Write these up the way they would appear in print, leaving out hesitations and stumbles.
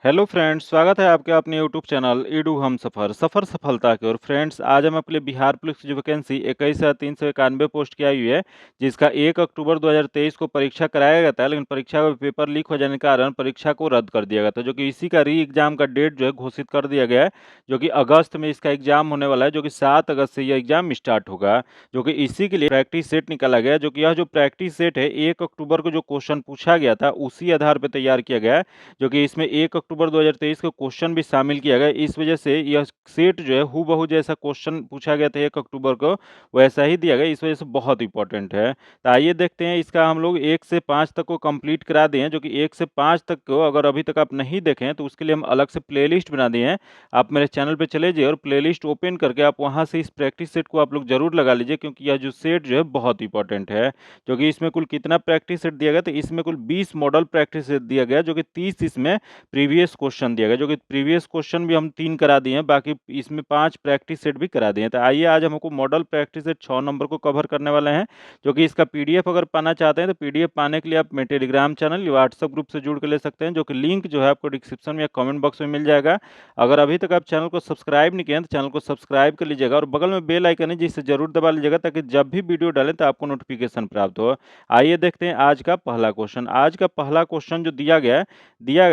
Hello friends, स्वागत है आपके अपने यूट्यूब चैनल ईडू हम सफ़र सफ़र सफलता की ओर। फ्रेंड्स, आज हम आपके लिए बिहार पुलिस की जो वैकेंसी 21,391 पोस्ट की आई हुई है, जिसका 1 अक्टूबर 2023 को परीक्षा कराया गया था, लेकिन परीक्षा का पेपर लीक हो जाने के कारण परीक्षा को रद्द कर दिया गया था, जो कि इसी का री एग्जाम का डेट जो है घोषित कर दिया गया है, जो कि अगस्त में इसका एग्जाम होने वाला है, जो कि 7 अगस्त से यह एग्जाम स्टार्ट होगा। जो कि इसी के लिए प्रैक्टिस सेट निकाला गया, जो कि यह जो प्रैक्टिस सेट है 1 अक्टूबर को जो क्वेश्चन पूछा गया था उसी आधार पर तैयार किया गया है, जो कि इसमें 1 अक्टूबर 2023 का क्वेश्चन भी शामिल किया गया। इस वजह से यह सेट जो है हूबहू जैसा क्वेश्चन पूछा गया था 1 अक्टूबर को, वैसा ही दिया गया। इस वजह से बहुत इंपॉर्टेंट है। तो आइए देखते हैं, इसका हम लोग 1 से 5 तक को कंप्लीट करा दिए हैं, जो कि 1 से 5 तक को अगर अभी तक आप नहीं देखे हैं तो उसके लिए हम अलग से प्लेलिस्ट बना दिए हैं। आप मेरे चैनल पे चले जाइए और प्लेलिस्ट ओपन करके आप वहाँ से इस प्रैक्टिस सेट को आप लोग जरूर लगा लीजिए, क्योंकि यह जो सेट जो है बहुत इंपॉर्टेंट है। जो कि इसमें कुल कितना प्रैक्टिस सेट दिया गया, तो इसमें कुल 20 मॉडल प्रैक्टिस सेट दिया गया, जो कि 30 इसमें प्रीवियस क्वेश्चन दिया गया, जो कि प्रीवियस क्वेश्चन भी हम 3 करा दिए हैं, बाकी इसमें 5 प्रैक्टिस सेट भी करा दिए हैं। तो आइए आज हमको मॉडल प्रैक्टिस सेट 6 नंबर को कवर करने वाले हैं, जो कि इसका पीडीएफ अगर पाना चाहते हैं तो पीडीएफ पाने के लिए आप मेरे टेलीग्राम चैनल या व्हाट्सएप ग्रुप से जुड़ के ले सकते हैं, जो कि लिंक जो है आपको डिस्क्रिप्शन में या कमेंट बॉक्स में मिल जाएगा। अगर अभी तक आप चैनल को सब्सक्राइब नहीं किए हैं तो चैनल को सब्सक्राइब कर लीजिएगा और बगल में बेल आइकन है जिसे जरूर दबा लीजिएगा, ताकि जब भी वीडियो डालें तो आपको नोटिफिकेशन प्राप्त हो। आइए देखते हैं आज का पहला क्वेश्चन। आज का पहला क्वेश्चन जो दिया गया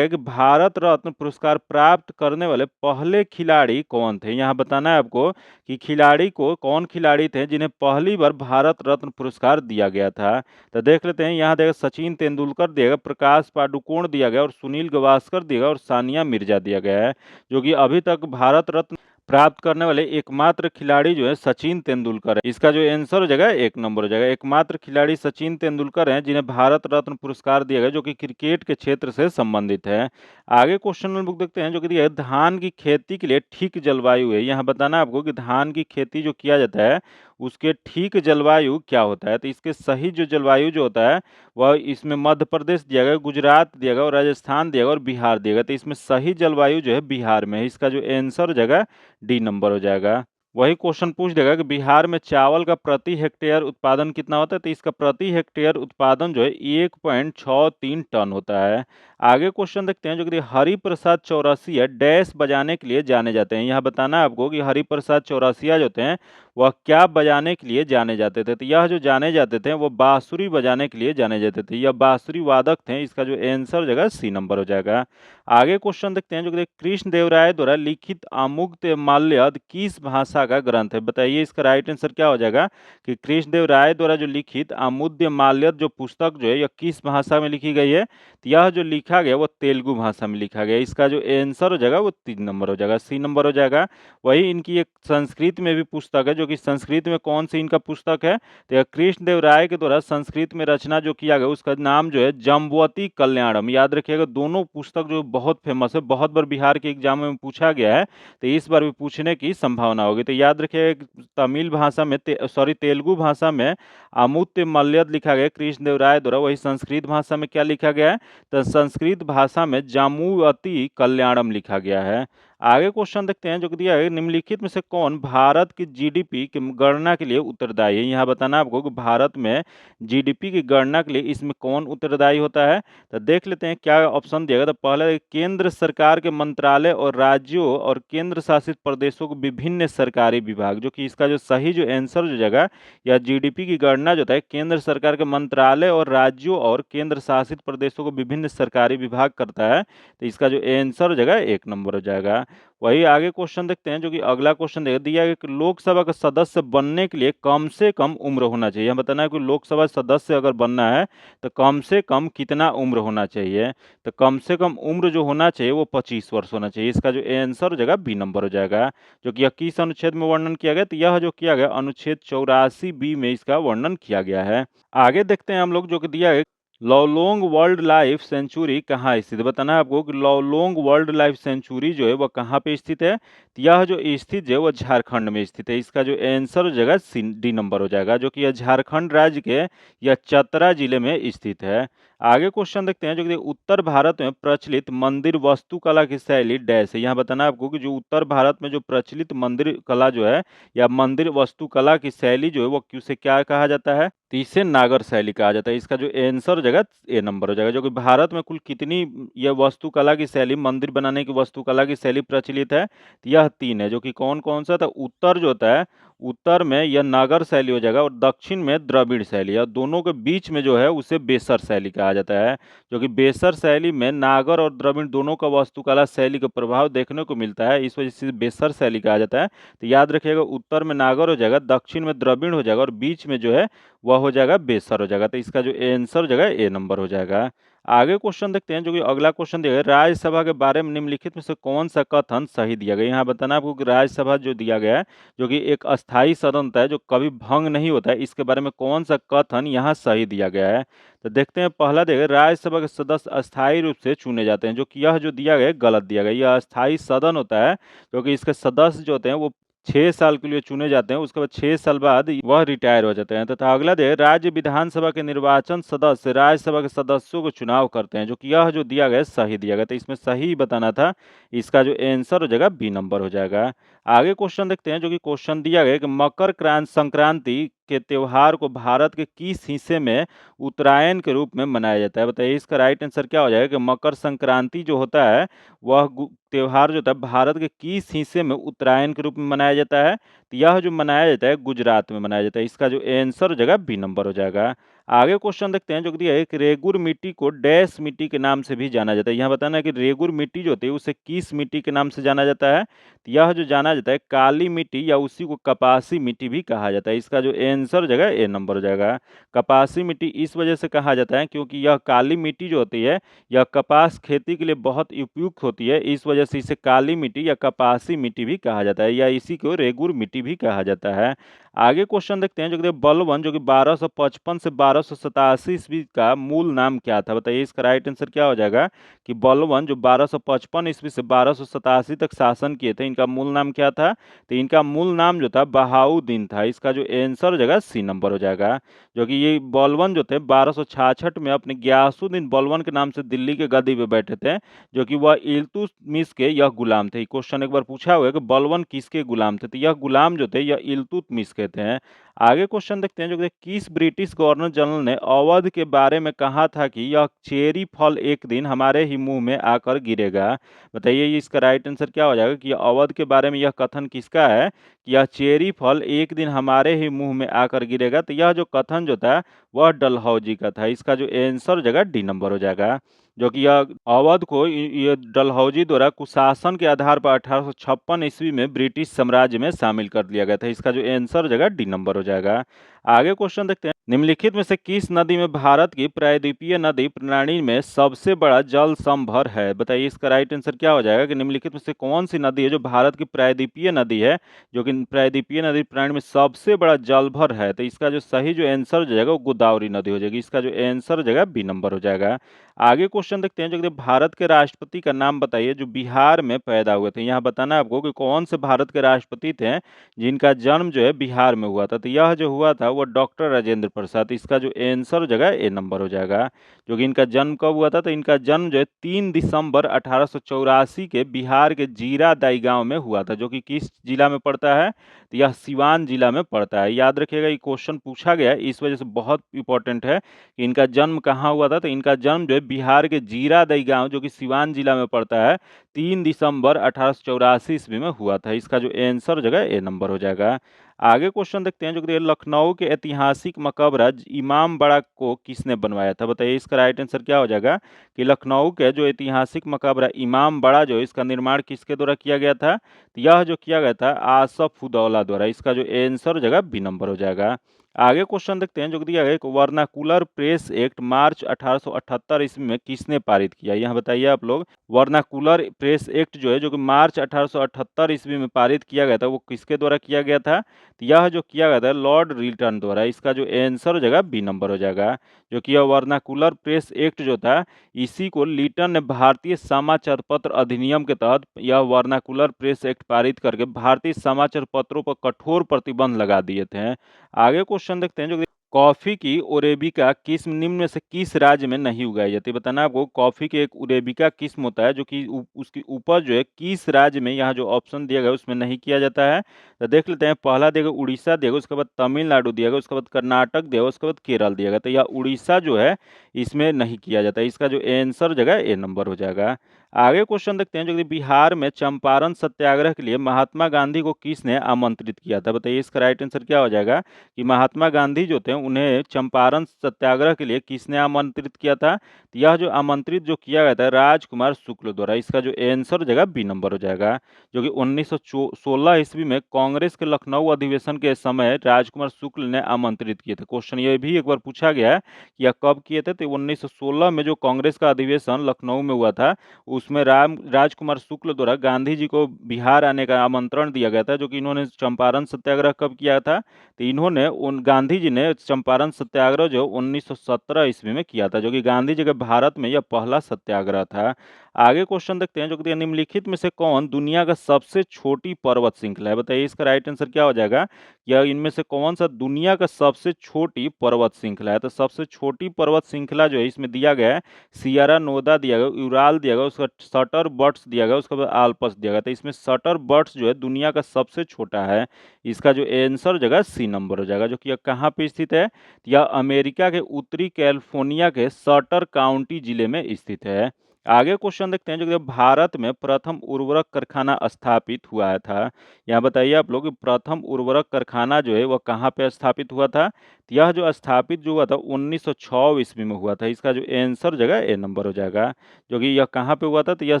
कि भारत रत्न पुरस्कार प्राप्त करने वाले पहले खिलाड़ी कौन थे। यहाँ बताना है आपको कि कौन खिलाड़ी थे जिन्हें पहली बार भारत रत्न पुरस्कार दिया गया था। तो देख लेते हैं, यहाँ देखा सचिन तेंदुलकर दिया गया, प्रकाश पादुकोण दिया गया और सुनील गावस्कर दिया गया और सानिया मिर्जा दिया गया है। जो कि अभी तक भारत रत्न प्राप्त करने वाले एकमात्र खिलाड़ी जो है सचिन तेंदुलकर है। इसका जो आंसर हो जाएगा 1 नंबर हो जाएगा। एकमात्र खिलाड़ी सचिन तेंदुलकर हैं जिन्हें भारत रत्न पुरस्कार दिया गया, जो कि क्रिकेट के क्षेत्र से संबंधित है। आगे क्वेश्चन नंबर देखते हैं, जो कि दिया है धान की खेती के लिए ठीक जलवायु है। यहाँ बताना है आपको कि धान की खेती जो किया जाता है उसके ठीक जलवायु क्या होता है। तो इसके सही जो जलवायु जो होता है वह इसमें मध्य प्रदेश दिया गया, गुजरात दिया गया और राजस्थान दिया गया और बिहार दिया गया। तो इसमें सही जलवायु जो है बिहार में है। इसका जो आंसर हो जाएगा डी नंबर हो जाएगा। वही क्वेश्चन पूछ देगा कि बिहार में चावल का प्रति हेक्टेयर उत्पादन कितना होता है। तो इसका प्रति हेक्टेयर उत्पादन जो है 1.63 टन होता है। आगे क्वेश्चन देखते हैं, जो कि हरिप्रसाद चौरसिया डैश बजाने के लिए जाने जाते हैं। यहाँ बताना है आपको कि हरिप्रसाद चौरसिया जो होते हैं वह क्या बजाने के लिए जाने जाते थे। तो यह जो जाने जाते थे वो बांसुरी बजाने के लिए जाने जाते थे, यह बांसुरी वादक थे। इसका जो आंसर हो जाएगा सी नंबर हो जाएगा। आगे क्वेश्चन देखते हैं, जो कि कृष्ण देवराय द्वारा लिखित अमुक्तमाल्यद किस भाषा का ग्रंथ है। बताइए इसका राइट आंसर क्या हो जाएगा कि कृष्ण देवराय द्वारा जो लिखित अमुक्तमाल्यद जो पुस्तक जो है यह किस भाषा में लिखी गई है। तो यह जो लिखा गया वो तेलुगु भाषा में लिखा गया। इसका जो आंसर हो जाएगा वो 3 नंबर हो जाएगा, सी नंबर हो जाएगा। वही इनकी एक संस्कृत में भी पुस्तक है, जो कि संस्कृत में कौन सी इनका पुस्तक है, तो यह कृष्ण देव राय के द्वारा संस्कृत में रचना जो किया गया उसका नाम जो है जम्बवती कल्याणम। याद रखिएगा, दोनों पुस्तक जो बहुत फेमस है, बहुत बार बिहार के एग्जाम में पूछा गया है, तो इस बार भी पूछने की संभावना होगी। तो याद रखिएगा, तमिल भाषा में तेलुगु भाषा में अमुत्य मल्यद लिखा गया कृष्ण देव राय द्वारा, वही संस्कृत भाषा में क्या लिखा गया है, तो संस्कृत भाषा में जामुअति कल्याणम लिखा गया है। आगे क्वेश्चन देखते हैं, जो कि दिया है निम्नलिखित में से कौन भारत की जीडीपी की गणना के लिए उत्तरदायी है। यहाँ बताना आपको कि भारत में जीडीपी की गणना के लिए इसमें कौन उत्तरदायी होता है। तो देख लेते हैं क्या ऑप्शन दिया गया। तो पहला केंद्र सरकार के मंत्रालय और राज्यों और केंद्र शासित प्रदेशों को विभिन्न सरकारी विभाग, जो कि इसका जो सही जो आंसर जो जगह या जीडीपी की गणना जो होता है केंद्र सरकार के मंत्रालय और राज्यों और केंद्र शासित प्रदेशों को विभिन्न सरकारी विभाग करता है। तो इसका जो आंसर हो जाएगा 1 नंबर हो जाएगा। वही आगे क्वेश्चन देखते हैं, जो कि अगला क्वेश्चन दिया है कि लोकसभा का सदस्य बनने के लिए कम से कम उम्र होना चाहिए। हम बताना है कि लोकसभा सदस्य अगर बनना है तो कम से कम कितना उम्र होना चाहिए। तो कम से कम उम्र जो होना चाहिए वो 25 वर्ष होना चाहिए। इसका जो आंसर हो जाएगा बी नंबर हो जाएगा, जो कि 21 अनुच्छेद में वर्णन किया गया। तो यह जो किया गया अनुच्छेद 84 बी में इसका वर्णन किया गया है। आगे देखते हैं हम लोग, जो कि दिया है लॉलोंग वाइल्ड लाइफ सेंचुरी कहाँ स्थित है। बताना है आपको कि लॉलोंग वाइल्ड लाइफ सेंचुरी जो है वह कहाँ पे स्थित है। तो यह जो स्थित है वह झारखंड में स्थित है। इसका जो आंसर हो जाएगा डी नंबर हो जाएगा, जो कि यह झारखंड राज्य के यह चतरा जिले में स्थित है। आगे क्वेश्चन देखते हैं, जो कि उत्तर भारत में प्रचलित मंदिर वास्तुकला की शैली डैश है। यहाँ बताना है आपको कि जो उत्तर भारत में जो प्रचलित मंदिर कला जो है या मंदिर वास्तुकला की शैली जो है वो किसे क्या कहा जाता है। तो इसे नागर शैली कहा जाता है। इसका जो आंसर हो जाएगा ए नंबर हो जाएगा। जो कि भारत में कुल कितनी यह वास्तुकला की शैली, मंदिर बनाने की वास्तुकला की शैली प्रचलित है? तो यह 3 है। जो कि कौन-कौन सा था? उत्तर जो होता है, उत्तर में यह नागर शैली हो जाएगा और दक्षिण में द्रविड़ शैली, और दोनों के बीच में जो है उसे बेसर शैली कहा जाता है। जो कि बेसर शैली में नागर और द्रविड़ दोनों का वास्तुकला शैली का प्रभाव देखने को मिलता है, इस वजह से बेसर शैली कहा जाता है। तो याद रखिएगा, उत्तर में नागर हो जाएगा, दक्षिण में द्रविड़ हो जाएगा और बीच में जो है वह हो जाएगा बेसर हो जाएगा। तो इसका जो आंसर हो जाएगा ए नंबर हो जाएगा। आगे क्वेश्चन देखते हैं, जो कि अगला क्वेश्चन दिया गया, राज्यसभा के बारे में निम्नलिखित में से कौन सा कथन सही दिया गया? यहाँ बताना आपको कि राज्यसभा जो दिया गया है, जो कि एक अस्थायी सदन होता है जो कभी भंग नहीं होता है, इसके बारे में कौन सा कथन यहाँ सही दिया गया है? तो देखते हैं, पहला दिया गया, राज्यसभा के सदस्य अस्थायी रूप से चुने जाते हैं। जो कि यह जो दिया गया है गलत दिया गया है। यह अस्थायी सदन होता है, क्योंकि इसके सदस्य जो होते हैं वो 6 साल के लिए चुने जाते हैं, उसके बाद 6 साल बाद वह रिटायर हो जाते हैं। तथा अगला दे, राज्य विधानसभा के निर्वाचन सदस्य राज्यसभा के सदस्यों को चुनाव करते हैं। जो कि यह जो दिया गया है सही दिया गया, तो इसमें सही बताना था। इसका जो आंसर हो जाएगा बी नंबर हो जाएगा। आगे क्वेश्चन देखते हैं, जो कि क्वेश्चन दिया गया है कि मकर संक्रांति के त्योहार को भारत के किस हिस्से में उत्तरायण के रूप में मनाया जाता है? बताइए, इसका राइट आंसर क्या हो जाएगा कि मकर संक्रांति जो होता है वह त्योहार जो होता है भारत के किस हिस्से में उत्तरायण के रूप में मनाया जाता है? तो यह जो मनाया जाता है गुजरात में मनाया जाता है। इसका जो आंसर हो जाएगा बी नंबर हो जाएगा। आगे क्वेश्चन देखते हैं, जो कि दिया है कि रेगुर मिट्टी को डैश मिट्टी के नाम से भी जाना जाता है। यहाँ बताना है कि रेगुर मिट्टी जो होती है उसे किस मिट्टी के नाम से जाना जाता है? तो यह जो जाना जाता है काली मिट्टी, या उसी को कपासी मिट्टी भी कहा जाता है। इसका जो आंसर हो जाएगा ए नंबर हो जाएगा। कपासी मिट्टी इस वजह से कहा जाता है क्योंकि यह काली मिट्टी जो होती है यह कपास खेती के लिए बहुत उपयुक्त होती है, इस वजह से इसे काली मिट्टी या कपासी मिट्टी भी कहा जाता है, या इसी को रेगुर मिट्टी भी कहा जाता है। आगे क्वेश्चन देखते हैं, जो कि बलवन जो कि 1255 से 1287 ईस्वी का मूल नाम क्या था? बताइए, इसका राइट आंसर क्या हो जाएगा कि बलवन जो 1255 ईस्वी से 1287 तक शासन किए थे, इनका मूल नाम क्या था? तो इनका मूल नाम जो था बहाउद्दीन था। इसका जो आंसर हो जाएगा सी नंबर हो जाएगा। जो कि ये बलवन जो थे 1266 में अपने गियासुद्दीन बलवन के नाम से दिल्ली के गद्दी पे बैठे थे, जो कि वह इल्तुतमिश के यह गुलाम थे। क्वेश्चन एक बार पूछा हुआ है कि बलवन किसके गुलाम थे? तो यह गुलाम जो थे यह इल्तुतमिश के थे। आगे क्वेश्चन देखते हैं, जो कि किस ब्रिटिश गवर्नर जनरल ने अवध के बारे में कहा था कि यह चेरी फल एक दिन हमारे ही मुंह में आकर गिरेगा? बताइए, इसका राइट आंसर क्या हो जाएगा कि अवध के बारे में यह कथन किसका है कि यह चेरी फल एक दिन हमारे ही मुंह में आकर गिरेगा? तो यह जो कथन जो था वह डलहौजी का था। इसका जो आंसर हो जाएगा डी नंबर हो जाएगा। जो कि यह अवध को ये डलहौजी द्वारा कुशासन के आधार पर 1856 ईस्वी में ब्रिटिश साम्राज्य में शामिल कर दिया गया था। इसका जो आंसर हो जाएगा डी नंबर हो जाएगा। आगे क्वेश्चन देखते हैं, निम्नलिखित में से किस नदी में भारत की प्रायद्वीपीय नदी प्रणाली में सबसे बड़ा जल संभर है? बताइए, इसका राइट आंसर क्या हो जाएगा कि निम्नलिखित में से कौन सी नदी है जो भारत की प्रायद्वीपीय नदी है, जो कि प्रायद्वीपीय नदी प्रणाली में सबसे बड़ा जलभर है? तो इसका जो सही जो आंसर हो जाएगा वो गोदावरी नदी हो जाएगी। इसका जो आंसर हो जाएगा बी नंबर हो जाएगा। आगे क्वेश्चन देखते हैं, जो कि भारत के राष्ट्रपति का नाम बताइए जो बिहार में पैदा हुए थे। यहाँ बताना है आपको कि कौन से भारत के राष्ट्रपति थे जिनका जन्म जो है बिहार में हुआ था। तो यह जो हुआ था वो डॉक्टर राजेंद्र प्रसाद। इसका जो आंसर हो जाएगा ए नंबर हो जाएगा। जो कि इनका जन्म कब हुआ था? तो इनका जन्म जो है 3 दिसंबर 1884 के बिहार के जीरादाई गांव में हुआ था, जो कि किस जिला में पड़ता है? तो यह सिवान जिला में पड़ता है। याद रखिएगा, ये क्वेश्चन पूछा गया है, इस वजह से बहुत इंपॉर्टेंट है कि इनका जन्म कहाँ हुआ था। तो इनका जन्म जो है बिहार के जीरादई गांव जो कि सिवान जिला में पड़ता है 3 दिसंबर 1884 ईस्वी में हुआ था। इसका जो आंसर हो जाएगा ए नंबर हो जाएगा। आगे क्वेश्चन देखते हैं, जो कि लखनऊ के ऐतिहासिक मकबरा इमाम बाड़ा को किसने बनवाया था? बताइए, इसका राइट आंसर क्या हो जाएगा कि लखनऊ के जो ऐतिहासिक मकबरा इमाम बाड़ा जो इसका निर्माण किसके द्वारा किया गया था? तो यह जो किया गया था आसफ उदौला द्वारा। इसका जो आंसर हो जाएगा बी नंबर हो जाएगा। आगे क्वेश्चन देखते हैं, जो कि दिया गया है वर्नाकुलर प्रेस एक्ट मार्च 1878 ईस्वी में किसने पारित किया? यहाँ बताइए आप लोग, वर्नाकुलर प्रेस एक्ट जो है जो कि मार्च 1878 ईस्वी में पारित किया गया था वो किसके द्वारा किया गया था? तो यह जो किया गया था लॉर्ड रिल्टन द्वारा। इसका जो आंसर हो जाएगा बी नंबर हो जाएगा। जो कि यह वर्नाकुलर प्रेस एक्ट जो था इसी को लिटन ने भारतीय समाचार पत्र अधिनियम के तहत यह वर्नाकुलर प्रेस एक्ट पारित करके भारतीय समाचार पत्रों पर कठोर प्रतिबंध लगा दिए थे। आगे क्वेश्चन देखते हैं, जो कॉफ़ी की अरेबिका किस्म निम्न में से किस राज्य में नहीं उगाई जाती है? बताना है आपको कॉफ़ी की एक अरेबिका किस्म होता है जो कि उसकी उपज जो है किस राज्य में, यहाँ जो ऑप्शन दिया गया है उसमें नहीं किया जाता है। तो देख लेते हैं, पहला दिया गया उड़ीसा दिया गया, उसके बाद तमिलनाडु दिया गया, उसके बाद कर्नाटक दिया गया, उसके बाद केरल दिया गया। तो यह उड़ीसा जो है इसमें नहीं किया जाता है। इसका जो आंसर जगह ए नंबर हो जाएगा। आगे क्वेश्चन देखते हैं जो कि बिहार में चंपारण सत्याग्रह के लिए महात्मा गांधी को किसने आमंत्रित किया था? बताइए इसका राइट आंसर क्या हो जाएगा कि महात्मा गांधी जो थे उन्हें चंपारण सत्याग्रह के लिए किसने आमंत्रित किया था? तो यह जो आमंत्रित जो किया गया था राजकुमार शुक्ल द्वारा। इसका जो आंसर हो जाएगा बी नंबर हो जाएगा, जो कि 1916 ईस्वी में कांग्रेस के लखनऊ अधिवेशन के समय राजकुमार शुक्ल ने आमंत्रित किए थे। क्वेश्चन ये भी एक बार पूछा गया है कि यह कब किए थे? तो 1916 में जो कांग्रेस का अधिवेशन लखनऊ में हुआ था उसमें राजकुमार शुक्ल द्वारा गांधी जी को बिहार आने का आमंत्रण दिया गया था, जो कि इन्होंने चंपारण सत्याग्रह कब किया था? तो इन्होंने उन गांधी जी ने चंपारण सत्याग्रह जो 1917 ईस्वी में किया था, जो कि गांधी जी के भारत में यह पहला सत्याग्रह था। आगे क्वेश्चन देखते हैं जो कि निम्नलिखित में से कौन दुनिया का सबसे छोटी पर्वत श्रृंखला है? बताइए इसका राइट आंसर क्या हो जाएगा? या इनमें से कौन सा दुनिया का सबसे छोटी पर्वत श्रृंखला है? तो सबसे छोटी पर्वत श्रृंखला जो है इसमें दिया गया है सियरा नोदा दिया गया, यूराल दिया गया, उसका सटर बट्स दिया गया, उसके बाद आल्प्स दिया गया। तो इसमें सटर बट्स जो है दुनिया का सबसे छोटा है। इसका जो आंसर जगह सी नंबर हो जाएगा, जो कि यह कहाँ पे स्थित है? यह अमेरिका के उत्तरी कैलिफोर्निया के सटर काउंटी जिले में स्थित है। आगे क्वेश्चन देखते हैं जो कि भारत में प्रथम उर्वरक कारखाना स्थापित हुआ था। यहाँ बताइए आप लोग कि प्रथम उर्वरक कारखाना जो है वह कहाँ पे स्थापित हुआ था? तो यह जो स्थापित जो हुआ था 1906 ईस्वी में हुआ था। इसका जो आंसर जगह ए नंबर हो जाएगा, जो कि यह कहाँ पे हुआ था? तो यह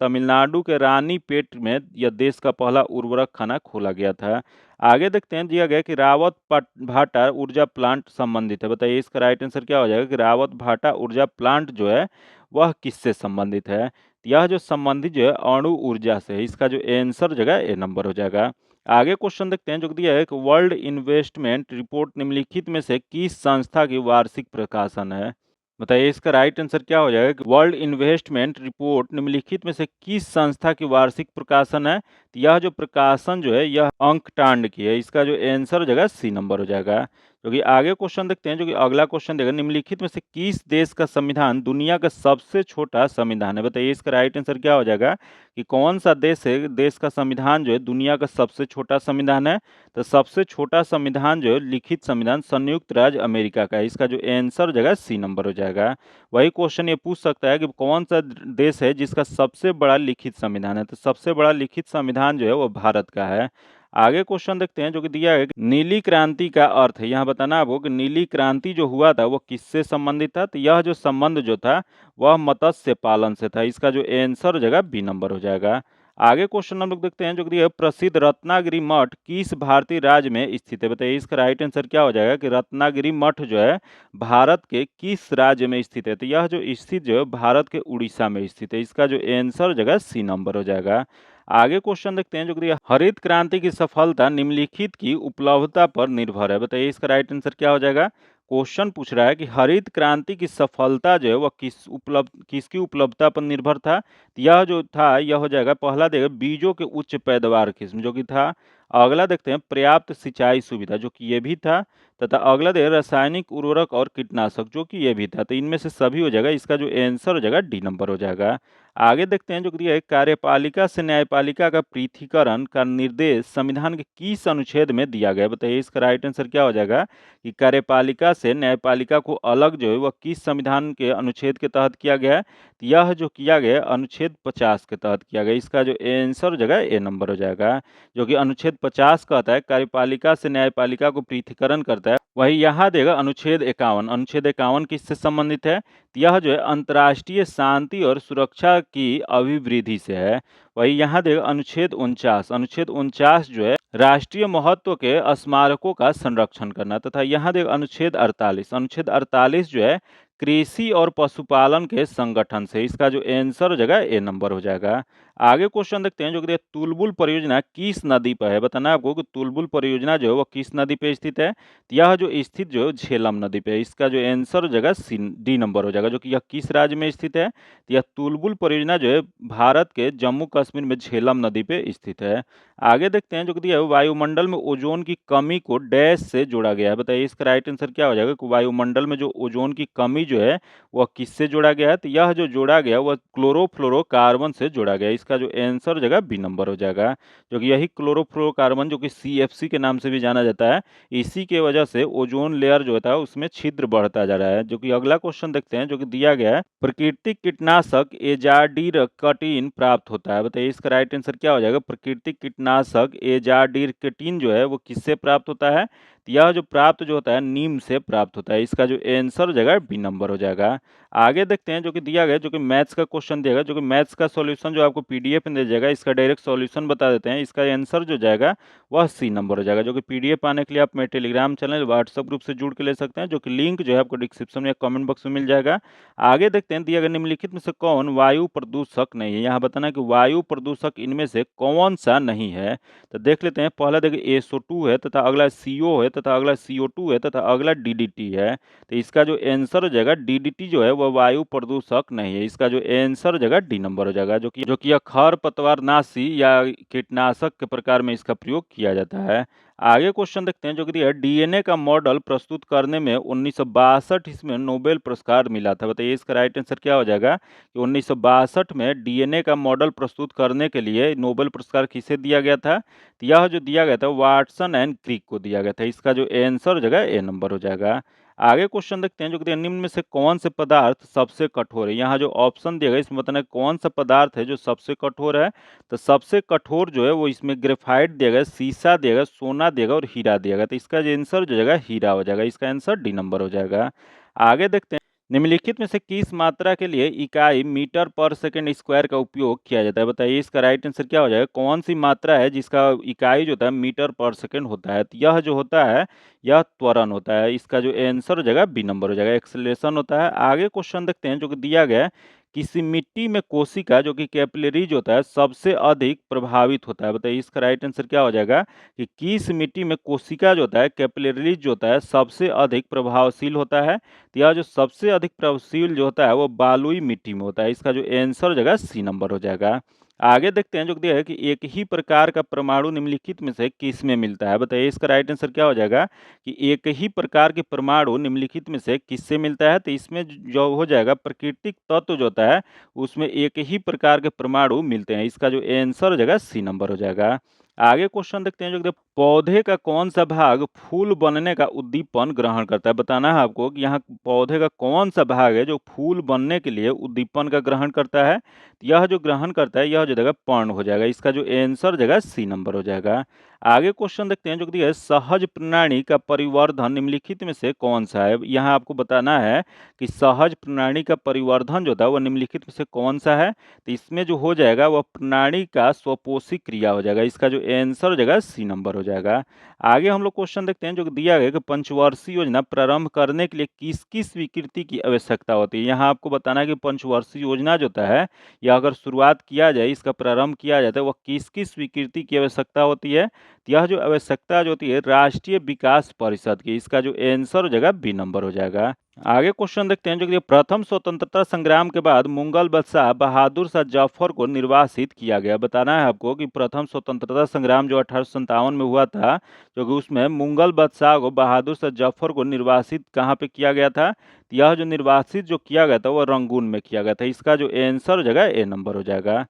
तमिलनाडु के रानीपेट में यह देश का पहला उर्वरक खाना खोला गया था। आगे देखते हैं, दिया गया कि रावत भाटा ऊर्जा प्लांट संबंधित है। बताइए इसका राइट आंसर क्या हो जाएगा कि रावत भाटा ऊर्जा प्लांट जो है वह किससे संबंधित है? यह जो संबंधित जो है अणु ऊर्जा से है। इसका जो आंसर जगह ए नंबर हो जाएगा। आगे क्वेश्चन देखते हैं जो कि दिया है कि वर्ल्ड इन्वेस्टमेंट रिपोर्ट निम्नलिखित में से किस संस्था की वार्षिक प्रकाशन है? बताइए इसका राइट आंसर क्या हो जाएगा कि वर्ल्ड इन्वेस्टमेंट रिपोर्ट निम्नलिखित में से किस संस्था की वार्षिक प्रकाशन है? तो यह जो प्रकाशन जो है यह अंकटांड की है। इसका जो आंसर हो जाएगा सी नंबर हो जाएगा। जो कि आगे क्वेश्चन देखते हैं जो कि अगला क्वेश्चन देगा निम्नलिखित में से किस देश का संविधान दुनिया का सबसे छोटा संविधान है? बताइए इसका राइट आंसर क्या हो जाएगा कि कौन सा देश है, देश का संविधान जो है दुनिया का सबसे छोटा संविधान है? तो सबसे छोटा संविधान जो है लिखित संविधान संयुक्त राज्य अमेरिका का है। इसका जो आंसर जगह सी नंबर हो जाएगा। वही क्वेश्चन ये पूछ सकता है कि कौन सा देश है जिसका सबसे बड़ा लिखित संविधान है? तो सबसे बड़ा लिखित संविधान जो है वो भारत का है। आगे क्वेश्चन देखते हैं जो कि दिया है कि नीली क्रांति का अर्थ है। यहाँ बताना आपको कि नीली क्रांति जो हुआ था वो किससे संबंधित था? तो यह जो संबंध जो था वह मत्स्य पालन से था। इसका जो आंसर जगह बी नंबर हो जाएगा। आगे क्वेश्चन हम लोग देखते हैं जो कि प्रसिद्ध रत्नागिरी मठ किस भारतीय राज्य में स्थित है? बताइए इसका राइट आंसर क्या हो जाएगा कि रत्नागिरी मठ जो है भारत के किस राज्य में स्थित है? तो यह जो स्थित जो है भारत के उड़ीसा में स्थित है। इसका जो आंसर जगह सी नंबर हो जाएगा। आगे क्वेश्चन देखते हैं जो कि हरित क्रांति की सफलता निम्नलिखित की उपलब्धता पर निर्भर है। बताइए इसका राइट आंसर क्या हो जाएगा? क्वेश्चन पूछ रहा है कि हरित क्रांति की सफलता जो है वह किसकी उपलब्धता पर निर्भर था? तो यह जो था यह हो जाएगा, पहला देगा बीजों के उच्च पैदावार किस्म जो कि था। अगला देखते हैं पर्याप्त सिंचाई सुविधा जो कि ये भी था, तथा अगला देगा रासायनिक उर्वरक और कीटनाशक जो कि ये भी था। तो इनमें से सभी हो जाएगा। इसका जो आंसर हो जाएगा डी नंबर हो जाएगा। आगे देखते हैं जो कि है कार्यपालिका से न्यायपालिका का पृथकीकरण का निर्देश संविधान के किस अनुच्छेद में दिया गया? बताइए इसका राइट आंसर क्या हो जाएगा कि कार्यपालिका से न्यायपालिका को अलग जो है वह किस संविधान के अनुच्छेद के तहत किया गया है? तो यह जो किया गया अनुच्छेद 50 के तहत किया गया। इसका जो आंसर हो जाएगा ए नंबर हो जाएगा, जो कि अनुच्छेद 50 कहता है कार्यपालिका से न्यायपालिका को पृथकीकरण करता है। वही यहाँ देगा अनुच्छेद 51। अनुच्छेद 51 किससे संबंधित है? तो यह जो है अंतर्राष्ट्रीय शांति और सुरक्षा की अभिवृद्धि से है। वही यहाँ देगा अनुच्छेद 49। अनुच्छेद 49 जो है राष्ट्रीय महत्व के स्मारकों का संरक्षण करना, तथा यहाँ देगा अनुच्छेद 48। अनुच्छेद 48 जो है कृषि और पशुपालन के संगठन से। इसका जो आंसर हो जाएगा ए नंबर हो जाएगा। आगे क्वेश्चन देखते हैं जो कि तुलबुल परियोजना किस नदी पर है। बताना है आपको कि तुलबुल परियोजना जो है वो किस नदी पे स्थित है। तो यह जो स्थित जो है झेलम नदी पे है। इसका जो आंसर हो जाएगा डी नंबर हो जाएगा, जो कि यह किस राज्य में स्थित है। तो यह तुलबुल परियोजना जो है भारत के जम्मू कश्मीर में झेलम नदी पे स्थित है। आगे देखते हैं जो कि दिया है वायुमंडल में ओजोन की कमी को डैश से जोड़ा गया है। बताइए इसका राइट आंसर क्या हो जाएगा कि वायुमंडल में जो ओजोन की कमी जो है वह किससे जोड़ा गया है। तो यह जो जोड़ा गया वह क्लोरोफ्लोरोकार्बन से जोड़ा गया है। इसका जो आंसर हो जाएगा बी नंबर हो जाएगा, जो कि यही क्लोरोफ्लोरोकार्बन जो कि CFC के नाम से भी जाना जाता है, इसी के वजह से ओजोन लेयर जो होता है उसमें छिद्र बढ़ता जा रहा है। जो कि अगला क्वेश्चन देखते हैं जो कि दिया गया है प्राकृतिक कीटनाशक एजाडीरकटिन प्राप्त होता है। बताइए इसका राइट आंसर क्या हो जाएगा। प्राकृतिक कीटनाशक एजाडीरकटिन जो है वो किससे प्राप्त होता है। तो यह जो प्राप्त जो होता है नीम से प्राप्त होता है। इसका जो आंसर हो जाएगा बी नंबर हो जाएगा। आगे देखते हैं जो कि दिया गया जो कि मैथ्स का क्वेश्चन दिया गया, जो कि मैथ्स का सॉल्यूशन जो आपको PDF में दे जाएगा। इसका डायरेक्ट सॉल्यूशन बता देते हैं। इसका आंसर जो जाएगा वह सी नंबर हो जाएगा, जो कि PDF पाने के लिए आप मेरे टेलीग्राम चैनल व्हाट्सएप ग्रुप से जुड़ के ले सकते हैं, जो कि लिंक जो है आपको डिस्क्रिप्शन में कमेंट बॉक्स में मिल जाएगा। आगे देखते हैं दिया गया निम्नलिखित में से कौन वायु प्रदूषक नहीं है। यहाँ बताना है कि वायु प्रदूषक इनमें से कौन सा नहीं है। तो देख लेते हैं। पहला देखिए SO2 है तथा अगला CO है तथा अगला CO2 है तथा अगला DDT है। तो इसका जो आंसर हो जाएगा DDT जो है वह वायु प्रदूषक नहीं है। इसका जो आंसर हो जाएगा डी नंबर हो जाएगा, जो कि यह खरपतवारनाशी या कीटनाशक के प्रकार में इसका प्रयोग किया जाता है। आगे क्वेश्चन देखते हैं जो कि दिया है DNA का मॉडल प्रस्तुत करने में 1962 ईस्वी में नोबेल पुरस्कार मिला था। बताइए इसका राइट आंसर क्या हो जाएगा कि 1962 में DNA का मॉडल प्रस्तुत करने के लिए नोबेल पुरस्कार किसे दिया गया था। तो यह जो दिया गया था वाटसन एंड क्रिक को दिया गया था। इसका जो आंसर हो जाएगा ए नंबर हो जाएगा। आगे क्वेश्चन देखते हैं जो कि निम्न में से कौन से पदार्थ सबसे कठोर है। यहाँ जो ऑप्शन दिया गया इसमें बताना है कौन सा पदार्थ है जो सबसे कठोर है। तो सबसे कठोर जो है वो इसमें ग्रेफाइट दिया गया, शीशा दिया गया, सोना दिया गया और हीरा दिया गया। तो इसका जो आंसर जो जाएगा हीरा हो जाएगा। इसका आंसर डी नंबर हो जाएगा। आगे देखते हैं निम्नलिखित में से किस मात्रा के लिए इकाई मीटर पर सेकंड स्क्वायर का उपयोग किया जाता है। बताइए इसका राइट आंसर क्या हो जाएगा। कौन सी मात्रा है जिसका इकाई जो होता है मीटर पर सेकंड होता है। तो यह जो होता है यह त्वरण होता है। इसका जो आंसर हो जाएगा बी नंबर हो जाएगा, एक्सेलरेशन होता है। आगे क्वेश्चन देखते हैं जो कि दिया गया है किसी मिट्टी में कोशिका जो कि कैपिलरीज होता है सबसे अधिक प्रभावित होता है। बताइए इसका राइट आंसर क्या हो जाएगा कि किस मिट्टी में कोशिका जो होता है कैपिलरीज जो होता है सबसे अधिक प्रभावशील होता है। तो यह जो सबसे अधिक प्रभावशील जो होता है वो बालुई मिट्टी में होता है। इसका जो आंसर हो जाएगा सी नंबर हो जाएगा। आगे देखते हैं जो दिया है कि एक ही प्रकार का परमाणु निम्नलिखित में से किस में मिलता है। बताइए इसका राइट आंसर क्या हो जाएगा कि एक ही प्रकार के परमाणु निम्नलिखित में से किससे मिलता है। तो इसमें जो हो जाएगा प्राकृतिक तत्व जो होता है उसमें एक ही प्रकार के परमाणु मिलते हैं। इसका जो आंसर हो जाएगा सी नंबर हो जाएगा। आगे क्वेश्चन देखते हैं जो पौधे का कौन सा भाग फूल बनने का उद्दीपन ग्रहण करता है। बताना है आपको कि यहाँ पौधे का कौन सा भाग है जो फूल बनने के लिए उद्दीपन का ग्रहण करता है। यह जो ग्रहण करता है यह हो जाएगा पर्ण हो जाएगा। इसका जो आंसर हो जाएगा सी नंबर हो जाएगा। आगे क्वेश्चन देखते हैं जो दिया है सहज प्रणाली का परिवर्धन निम्नलिखित में से कौन सा है। यहाँ आपको बताना है कि सहज प्रणाली का परिवर्धन जो था वह निम्नलिखित में से कौन सा है। तो इसमें जो हो जाएगा वह प्रणाली का स्वपोषी क्रिया हो जाएगा। इसका जो आंसर हो जाएगा सी नंबर हो जाएगा। आगे हम लोग क्वेश्चन देखते हैं जो दिया गया कि पंचवर्षीय योजना प्रारंभ करने के लिए किस किस स्वीकृति की आवश्यकता होती है। यहाँ आपको बताना है कि पंचवर्षीय योजना जो होता है या अगर शुरुआत किया जाए इसका प्रारंभ किया जाता है वह किस किस स्वीकृति की आवश्यकता होती है। तो यह जो आवश्यकता जो होती है राष्ट्रीय विकास परिषद की। इसका जो आंसर हो जाएगा बी नंबर हो जाएगा। आगे क्वेश्चन देखते हैं जो कि प्रथम स्वतंत्रता संग्राम के बाद मुगल बादशाह बहादुर शाह जफर को निर्वासित किया गया। बताना है आपको कि प्रथम स्वतंत्रता संग्राम जो 1857 में हुआ था, जो कि उसमें मुगल बादशाह को बहादुर शाह जफर को निर्वासित कहाँ पे किया गया था। तो यह जो निर्वासित जो किया गया था वह रंगून में किया गया था। इसका जो आंसर हो जाएगा ए नंबर हो जाएगा,